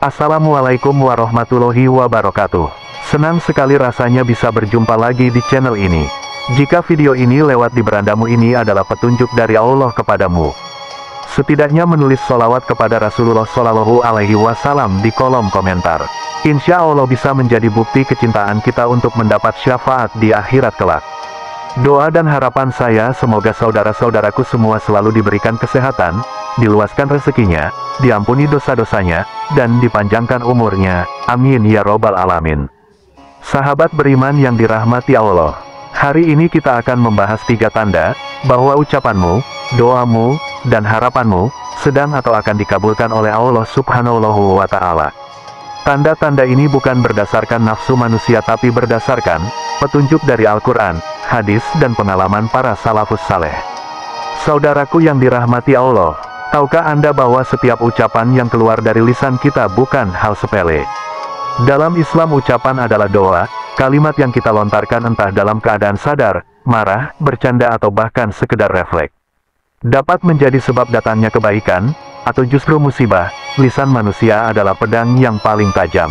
Assalamualaikum warahmatullahi wabarakatuh. Senang sekali rasanya bisa berjumpa lagi di channel ini. Jika video ini lewat di berandamu ini adalah petunjuk dari Allah kepadamu, setidaknya menulis sholawat kepada Rasulullah Shallallahu Alaihi Wasallam di kolom komentar. Insya Allah bisa menjadi bukti kecintaan kita untuk mendapat syafaat di akhirat kelak. Doa dan harapan saya semoga saudara-saudaraku semua selalu diberikan kesehatan, diluaskan rezekinya, diampuni dosa-dosanya, dan dipanjangkan umurnya. Amin ya robbal alamin. Sahabat beriman yang dirahmati Allah, hari ini kita akan membahas 3 tanda bahwa ucapanmu, doamu, dan harapanmu sedang atau akan dikabulkan oleh Allah Subhanahu wa Ta'ala. Tanda-tanda ini bukan berdasarkan nafsu manusia tapi berdasarkan petunjuk dari Al-Quran, hadis, dan pengalaman para salafus saleh. Saudaraku yang dirahmati Allah, tahukah Anda bahwa setiap ucapan yang keluar dari lisan kita bukan hal sepele? Dalam Islam ucapan adalah doa, kalimat yang kita lontarkan entah dalam keadaan sadar, marah, bercanda atau bahkan sekedar refleks, dapat menjadi sebab datangnya kebaikan, atau justru musibah. Lisan manusia adalah pedang yang paling tajam.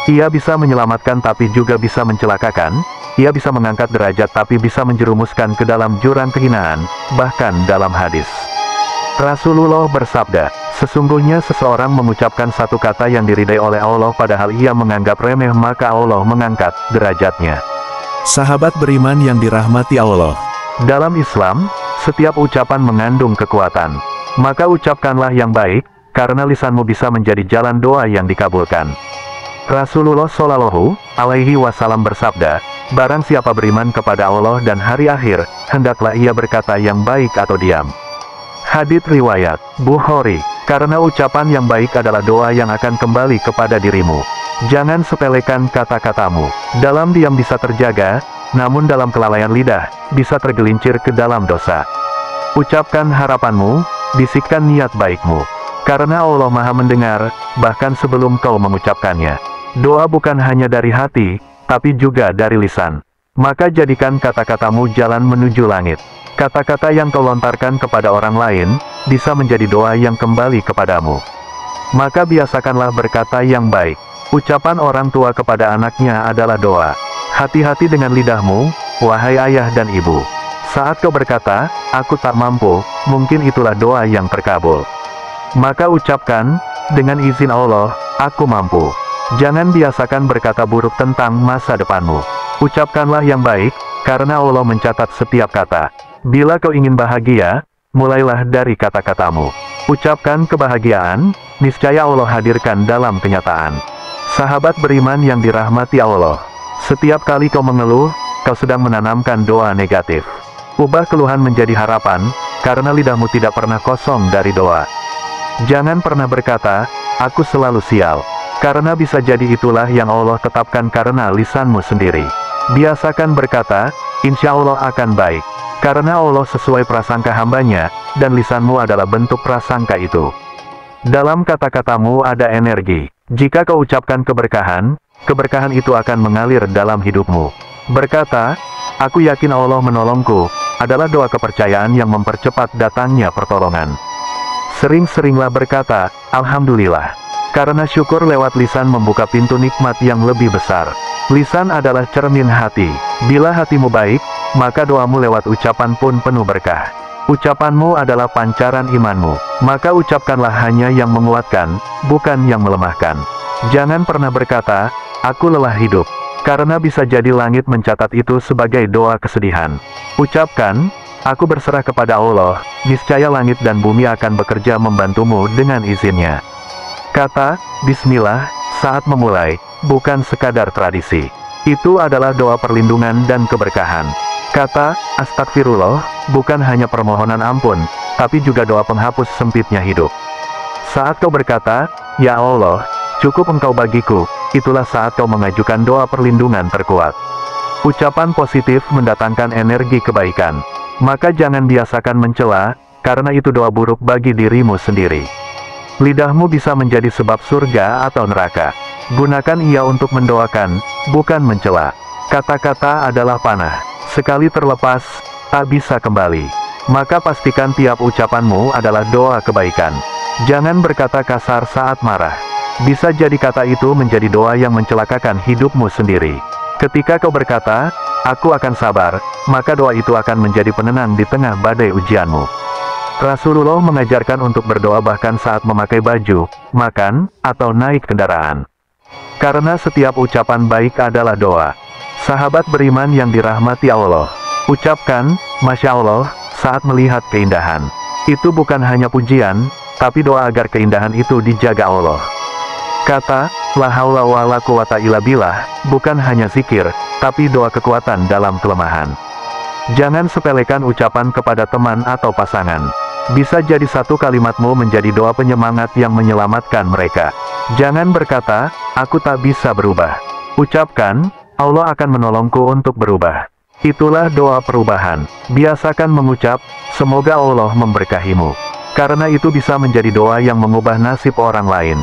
Ia bisa menyelamatkan tapi juga bisa mencelakakan. Ia bisa mengangkat derajat tapi bisa menjerumuskan ke dalam jurang kehinaan. Bahkan dalam hadis, Rasulullah bersabda, sesungguhnya seseorang mengucapkan satu kata yang diridai oleh Allah padahal ia menganggap remeh maka Allah mengangkat derajatnya. Sahabat beriman yang dirahmati Allah, dalam Islam, setiap ucapan mengandung kekuatan. Maka ucapkanlah yang baik, karena lisanmu bisa menjadi jalan doa yang dikabulkan. Rasulullah Shallallahu Alaihi Wasallam bersabda, barang siapa beriman kepada Allah dan hari akhir, hendaklah ia berkata yang baik atau diam. Hadits riwayat Bukhari. Karena ucapan yang baik adalah doa yang akan kembali kepada dirimu. Jangan sepelekan kata-katamu. Dalam diam bisa terjaga, namun dalam kelalaian lidah, bisa tergelincir ke dalam dosa. Ucapkan harapanmu, bisikkan niat baikmu. Karena Allah Maha mendengar, bahkan sebelum kau mengucapkannya. Doa bukan hanya dari hati, tapi juga dari lisan. Maka jadikan kata-katamu jalan menuju langit. Kata-kata yang kau lontarkan kepada orang lain, bisa menjadi doa yang kembali kepadamu. Maka biasakanlah berkata yang baik. Ucapan orang tua kepada anaknya adalah doa. Hati-hati dengan lidahmu, wahai ayah dan ibu. Saat kau berkata, aku tak mampu, mungkin itulah doa yang terkabul. Maka ucapkan, dengan izin Allah, aku mampu. Jangan biasakan berkata buruk tentang masa depanmu. Ucapkanlah yang baik, karena Allah mencatat setiap kata. Bila kau ingin bahagia, mulailah dari kata-katamu. Ucapkan kebahagiaan, niscaya Allah hadirkan dalam kenyataan. Sahabat beriman yang dirahmati Allah, setiap kali kau mengeluh, kau sedang menanamkan doa negatif. Ubah keluhan menjadi harapan, karena lidahmu tidak pernah kosong dari doa. Jangan pernah berkata, aku selalu sial. Karena bisa jadi itulah yang Allah tetapkan karena lisanmu sendiri. Biasakan berkata, insya Allah akan baik. Karena Allah sesuai prasangka hambanya, dan lisanmu adalah bentuk prasangka itu. Dalam kata-katamu ada energi. Jika kau ucapkan keberkahan, keberkahan itu akan mengalir dalam hidupmu. Berkata, aku yakin Allah menolongku, adalah doa kepercayaan yang mempercepat datangnya pertolongan. Sering-seringlah berkata, Alhamdulillah. Karena syukur lewat lisan membuka pintu nikmat yang lebih besar. Lisan adalah cermin hati. Bila hatimu baik, maka doamu lewat ucapan pun penuh berkah. Ucapanmu adalah pancaran imanmu. Maka ucapkanlah hanya yang menguatkan, bukan yang melemahkan. Jangan pernah berkata, aku lelah hidup. Karena bisa jadi langit mencatat itu sebagai doa kesedihan. Ucapkan, aku berserah kepada Allah, niscaya langit dan bumi akan bekerja membantumu dengan izinnya. Kata, Bismillah, saat memulai, bukan sekadar tradisi. Itu adalah doa perlindungan dan keberkahan. Kata, Astagfirullah, bukan hanya permohonan ampun, tapi juga doa penghapus sempitnya hidup. Saat kau berkata, Ya Allah, cukup Engkau bagiku, itulah saat kau mengajukan doa perlindungan terkuat. Ucapan positif mendatangkan energi kebaikan. Maka jangan biasakan mencela, karena itu doa buruk bagi dirimu sendiri. Lidahmu bisa menjadi sebab surga atau neraka. Gunakan ia untuk mendoakan, bukan mencela. Kata-kata adalah panah. Sekali terlepas, tak bisa kembali. Maka pastikan tiap ucapanmu adalah doa kebaikan. Jangan berkata kasar saat marah. Bisa jadi kata itu menjadi doa yang mencelakakan hidupmu sendiri. Ketika kau berkata, aku akan sabar, maka doa itu akan menjadi penenang di tengah badai ujianmu. Rasulullah mengajarkan untuk berdoa bahkan saat memakai baju, makan, atau naik kendaraan. Karena setiap ucapan baik adalah doa. Sahabat beriman yang dirahmati Allah, ucapkan, Masya Allah, saat melihat keindahan. Itu bukan hanya pujian, tapi doa agar keindahan itu dijaga Allah. Kata, la haula wa la quwata illa billah, bukan hanya zikir, tapi doa kekuatan dalam kelemahan. Jangan sepelekan ucapan kepada teman atau pasangan. Bisa jadi satu kalimatmu menjadi doa penyemangat yang menyelamatkan mereka. Jangan berkata, aku tak bisa berubah. Ucapkan, Allah akan menolongku untuk berubah. Itulah doa perubahan. Biasakan mengucap, semoga Allah memberkahimu. Karena itu bisa menjadi doa yang mengubah nasib orang lain.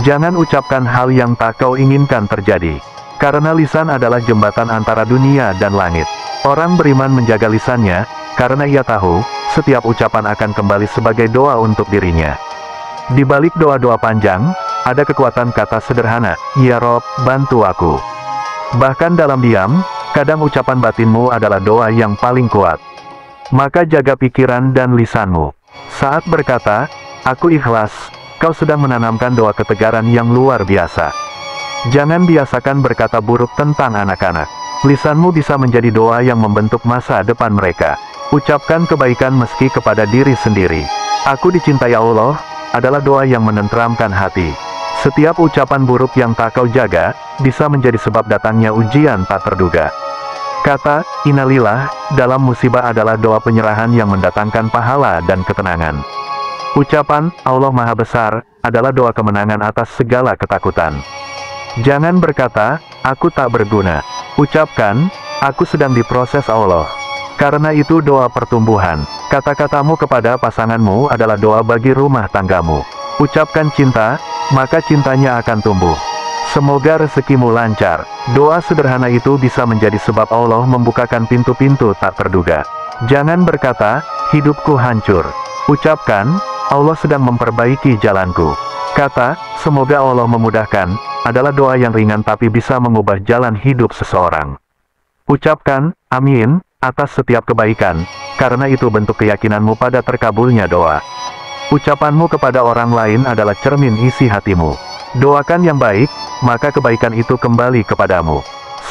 Jangan ucapkan hal yang tak kau inginkan terjadi. Karena lisan adalah jembatan antara dunia dan langit. Orang beriman menjaga lisannya, karena ia tahu, setiap ucapan akan kembali sebagai doa untuk dirinya. Di balik doa-doa panjang, ada kekuatan kata sederhana, Ya Rob, bantu aku. Bahkan dalam diam, kadang ucapan batinmu adalah doa yang paling kuat. Maka jaga pikiran dan lisanmu. Saat berkata, aku ikhlas, kau sedang menanamkan doa ketegaran yang luar biasa. Jangan biasakan berkata buruk tentang anak-anak. Lisanmu bisa menjadi doa yang membentuk masa depan mereka. Ucapkan kebaikan meski kepada diri sendiri. Aku dicintai Allah, adalah doa yang menenteramkan hati. Setiap ucapan buruk yang tak kau jaga, bisa menjadi sebab datangnya ujian tak terduga. Kata, innalillah, dalam musibah adalah doa penyerahan yang mendatangkan pahala dan ketenangan. Ucapan, Allah Maha Besar, adalah doa kemenangan atas segala ketakutan. Jangan berkata, aku tak berguna. Ucapkan, aku sedang diproses Allah. Karena itu doa pertumbuhan. Kata-katamu kepada pasanganmu adalah doa bagi rumah tanggamu. Ucapkan cinta, maka cintanya akan tumbuh. Semoga rezekimu lancar. Doa sederhana itu bisa menjadi sebab Allah membukakan pintu-pintu tak terduga. Jangan berkata, hidupku hancur. Ucapkan, Allah sedang memperbaiki jalanku. Kata, semoga Allah memudahkan, adalah doa yang ringan tapi bisa mengubah jalan hidup seseorang. Ucapkan, amin, atas setiap kebaikan, karena itu bentuk keyakinanmu pada terkabulnya doa. Ucapanmu kepada orang lain adalah cermin isi hatimu. Doakan yang baik, maka kebaikan itu kembali kepadamu.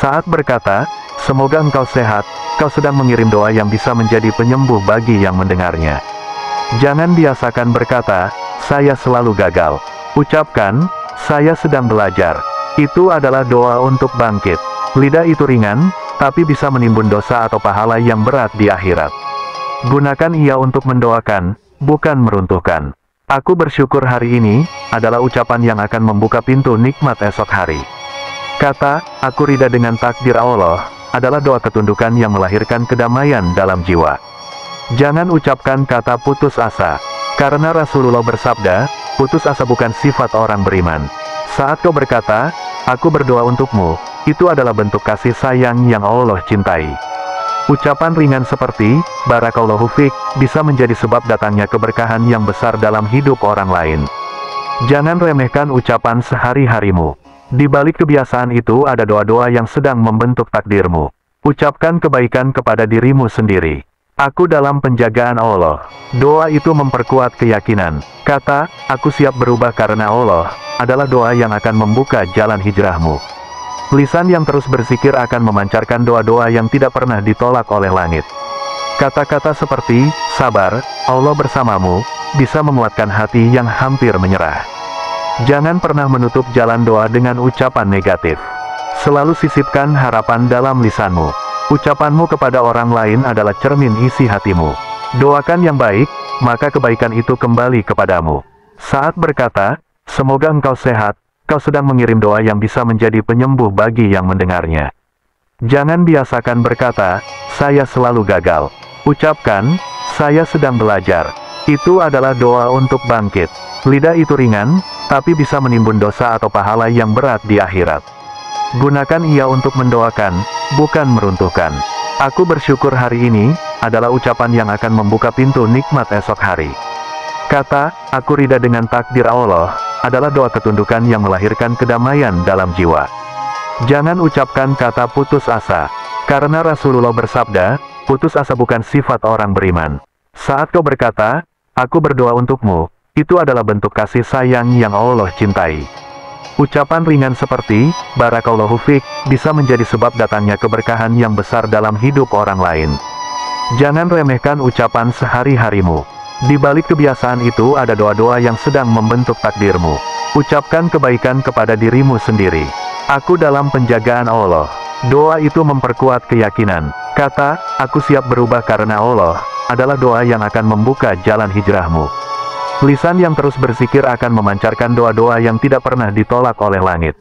Saat berkata, semoga engkau sehat, kau sedang mengirim doa yang bisa menjadi penyembuh bagi yang mendengarnya. Jangan biasakan berkata, saya selalu gagal. Ucapkan, saya sedang belajar. Itu adalah doa untuk bangkit. Lidah itu ringan, tapi bisa menimbun dosa atau pahala yang berat di akhirat. Gunakan ia untuk mendoakan, bukan meruntuhkan. Aku bersyukur hari ini, adalah ucapan yang akan membuka pintu nikmat esok hari. Kata, aku ridha dengan takdir Allah, adalah doa ketundukan yang melahirkan kedamaian dalam jiwa. Jangan ucapkan kata putus asa. Karena Rasulullah bersabda, putus asa bukan sifat orang beriman. Saat kau berkata, aku berdoa untukmu, itu adalah bentuk kasih sayang yang Allah cintai. Ucapan ringan seperti, Barakallahu Fik, bisa menjadi sebab datangnya keberkahan yang besar dalam hidup orang lain. Jangan remehkan ucapan sehari-harimu. Di balik kebiasaan itu ada doa-doa yang sedang membentuk takdirmu. Ucapkan kebaikan kepada dirimu sendiri. Aku dalam penjagaan Allah. Doa itu memperkuat keyakinan. Kata, aku siap berubah karena Allah, adalah doa yang akan membuka jalan hijrahmu. Lisan yang terus berzikir akan memancarkan doa-doa yang tidak pernah ditolak oleh langit. Kata-kata seperti, sabar, Allah bersamamu, bisa menguatkan hati yang hampir menyerah. Jangan pernah menutup jalan doa dengan ucapan negatif. Selalu sisipkan harapan dalam lisanmu. Ucapanmu kepada orang lain adalah cermin isi hatimu. Doakan yang baik, maka kebaikan itu kembali kepadamu. Saat berkata, semoga engkau sehat, kau sedang mengirim doa yang bisa menjadi penyembuh bagi yang mendengarnya. Jangan biasakan berkata, saya selalu gagal. Ucapkan, saya sedang belajar. Itu adalah doa untuk bangkit. Lidah itu ringan, tapi bisa menimbun dosa atau pahala yang berat di akhirat. Gunakan ia untuk mendoakan, bukan meruntuhkan. Aku bersyukur hari ini, adalah ucapan yang akan membuka pintu nikmat esok hari. Kata, aku ridha dengan takdir Allah, adalah doa ketundukan yang melahirkan kedamaian dalam jiwa. Jangan ucapkan kata putus asa, karena Rasulullah bersabda, putus asa bukan sifat orang beriman. Saat kau berkata, aku berdoa untukmu, itu adalah bentuk kasih sayang yang Allah cintai. Ucapan ringan seperti, Barakallahu Fik, bisa menjadi sebab datangnya keberkahan yang besar dalam hidup orang lain. Jangan remehkan ucapan sehari-harimu. Di balik kebiasaan itu ada doa-doa yang sedang membentuk takdirmu. Ucapkan kebaikan kepada dirimu sendiri. Aku dalam penjagaan Allah. Doa itu memperkuat keyakinan. Kata, aku siap berubah karena Allah, adalah doa yang akan membuka jalan hijrahmu. Lisan yang terus berzikir akan memancarkan doa-doa yang tidak pernah ditolak oleh langit.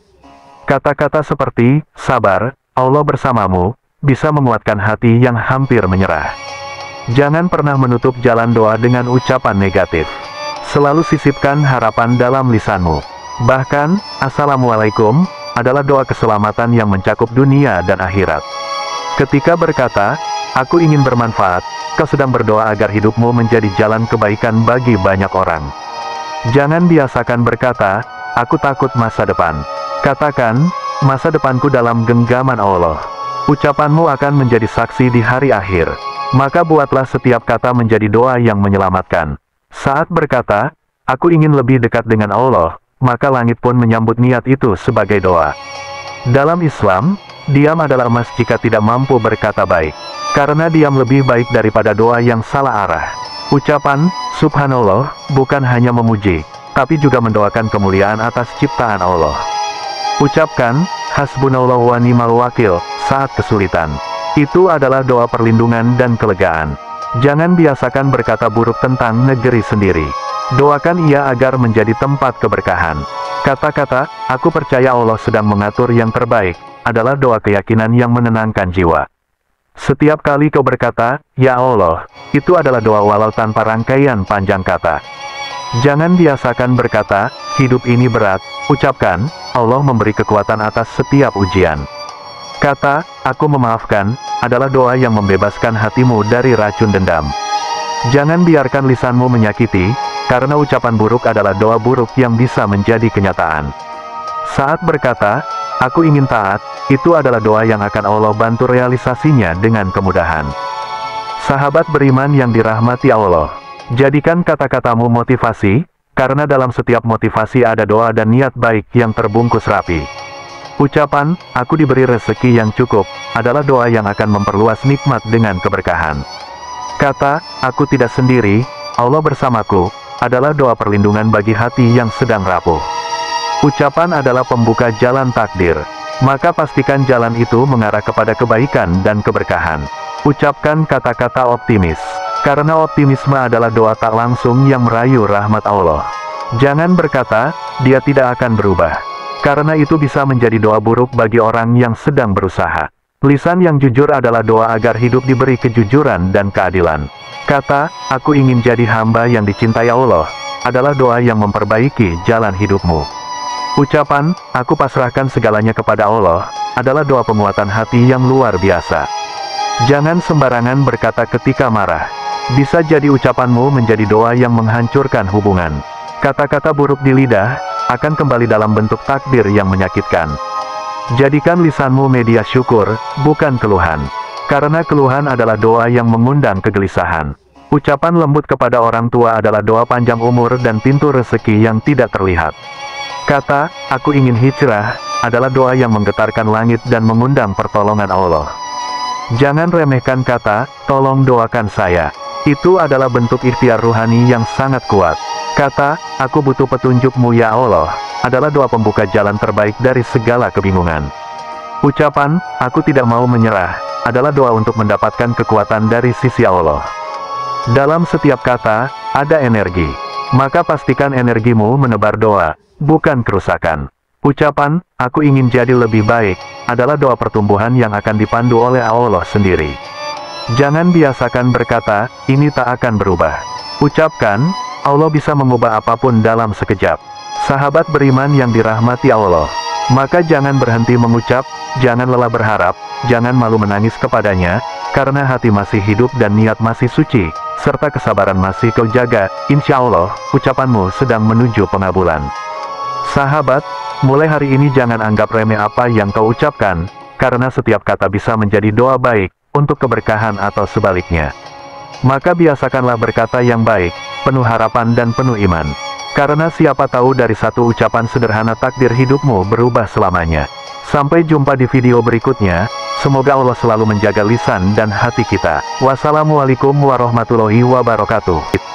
Kata-kata seperti, sabar, Allah bersamamu, bisa menguatkan hati yang hampir menyerah. Jangan pernah menutup jalan doa dengan ucapan negatif. Selalu sisipkan harapan dalam lisanmu. Bahkan, Assalamualaikum, adalah doa keselamatan yang mencakup dunia dan akhirat. Ketika berkata, aku ingin bermanfaat, kau sedang berdoa agar hidupmu menjadi jalan kebaikan bagi banyak orang. Jangan biasakan berkata, aku takut masa depan. Katakan, masa depanku dalam genggaman Allah. Ucapanmu akan menjadi saksi di hari akhir. Maka buatlah setiap kata menjadi doa yang menyelamatkan. Saat berkata, aku ingin lebih dekat dengan Allah, maka langit pun menyambut niat itu sebagai doa. Dalam Islam, diam adalah emas jika tidak mampu berkata baik. Karena diam lebih baik daripada doa yang salah arah. Ucapan, Subhanallah, bukan hanya memuji, tapi juga mendoakan kemuliaan atas ciptaan Allah. Ucapkan, Hasbunallah wa ni'mal wakil, saat kesulitan. Itu adalah doa perlindungan dan kelegaan. Jangan biasakan berkata buruk tentang negeri sendiri. Doakan ia agar menjadi tempat keberkahan. Kata-kata, aku percaya Allah sedang mengatur yang terbaik, adalah doa keyakinan yang menenangkan jiwa. Setiap kali kau berkata, ya Allah, itu adalah doa walau tanpa rangkaian panjang kata. Jangan biasakan berkata, hidup ini berat. Ucapkan, Allah memberi kekuatan atas setiap ujian. Kata, aku memaafkan, adalah doa yang membebaskan hatimu dari racun dendam. Jangan biarkan lisanmu menyakiti, karena ucapan buruk adalah doa buruk yang bisa menjadi kenyataan. Saat berkata, aku ingin taat, itu adalah doa yang akan Allah bantu realisasinya dengan kemudahan. Sahabat beriman yang dirahmati Allah, jadikan kata-katamu motivasi, karena dalam setiap motivasi ada doa dan niat baik yang terbungkus rapi. Ucapan, aku diberi rezeki yang cukup, adalah doa yang akan memperluas nikmat dengan keberkahan. Kata, aku tidak sendiri, Allah bersamaku, adalah doa perlindungan bagi hati yang sedang rapuh. Ucapan adalah pembuka jalan takdir, maka pastikan jalan itu mengarah kepada kebaikan dan keberkahan. Ucapkan kata-kata optimis, karena optimisme adalah doa tak langsung yang merayu rahmat Allah. Jangan berkata, dia tidak akan berubah. Karena itu bisa menjadi doa buruk bagi orang yang sedang berusaha. Lisan yang jujur adalah doa agar hidup diberi kejujuran dan keadilan. Kata, aku ingin jadi hamba yang dicintai Allah, adalah doa yang memperbaiki jalan hidupmu. Ucapan, aku pasrahkan segalanya kepada Allah, adalah doa penguatan hati yang luar biasa. Jangan sembarangan berkata ketika marah. Bisa jadi ucapanmu menjadi doa yang menghancurkan hubungan. Kata-kata buruk di lidah akan kembali dalam bentuk takdir yang menyakitkan. Jadikan lisanmu media syukur, bukan keluhan. Karena keluhan adalah doa yang mengundang kegelisahan. Ucapan lembut kepada orang tua adalah doa panjang umur dan pintu rezeki yang tidak terlihat. Kata, aku ingin hijrah, adalah doa yang menggetarkan langit dan mengundang pertolongan Allah. Jangan remehkan kata, tolong doakan saya. Itu adalah bentuk ikhtiar ruhani yang sangat kuat. Kata, aku butuh petunjukmu ya Allah, adalah doa pembuka jalan terbaik dari segala kebingungan. Ucapan, aku tidak mau menyerah, adalah doa untuk mendapatkan kekuatan dari sisi Allah. Dalam setiap kata, ada energi. Maka pastikan energimu menebar doa, bukan kerusakan. Ucapan, aku ingin jadi lebih baik, adalah doa pertumbuhan yang akan dipandu oleh Allah sendiri. Jangan biasakan berkata, ini tak akan berubah. Ucapkan, Allah bisa mengubah apapun dalam sekejap. Sahabat beriman yang dirahmati Allah, maka jangan berhenti mengucap, jangan lelah berharap, jangan malu menangis kepadanya, karena hati masih hidup dan niat masih suci, serta kesabaran masih kau jaga, insya Allah, ucapanmu sedang menuju pengabulan. Sahabat, mulai hari ini jangan anggap remeh apa yang kau ucapkan, karena setiap kata bisa menjadi doa baik, untuk keberkahan atau sebaliknya. Maka biasakanlah berkata yang baik, penuh harapan dan penuh iman. Karena siapa tahu dari satu ucapan sederhana takdir hidupmu berubah selamanya. Sampai jumpa di video berikutnya, semoga Allah selalu menjaga lisan dan hati kita. Wassalamualaikum warahmatullahi wabarakatuh.